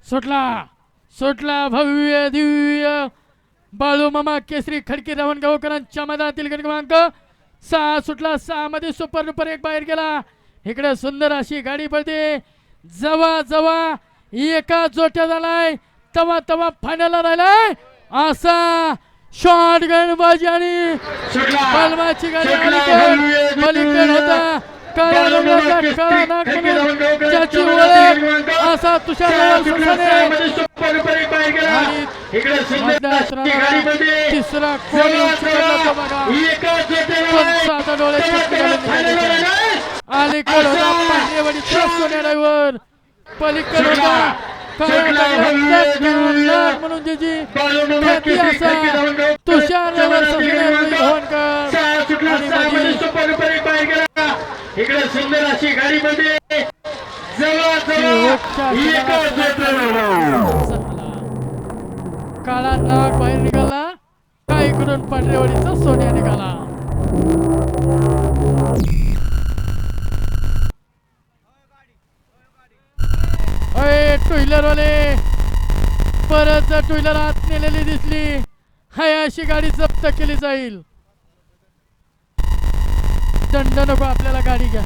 सुटला सुटला भव्य दिव्य बाळू मामा केसरी खडकी रावणगावकरांच्या मैदानातील गट क्रमांक 6 सुटला 6 मध्ये सुपर डुपर एक बाहेर गेला. इकडे सुंदर अशी गाडी पळते. जवा जवा एका जोट्या झालाय तवा तवा फायनलला राहिलाय असा शॉट गणबाजी आणि बलमाची गाडी पलीकडे होता काळा नाग म्हणून ज्याची ओळख असा तुषार तिसरा कोणी डोळे अलीकडे होता पांढरेवाडीचा सोन्या ड्रायव्हर पलीकडे होता म्हणून ज्याची ख्याती असा तुषार इकडे सुंदर अशी गाडी मध्ये काळा नाग बाहेर निघाला काही करून पांढरेवाडीचा सोन्या निघाला. टू व्हीलर वाले परत टू व्हीलर आत नेलेली दिसली हाय अशी गाडी जप्त केली जाईल. दंड नको आपल्याला गाडी घ्या.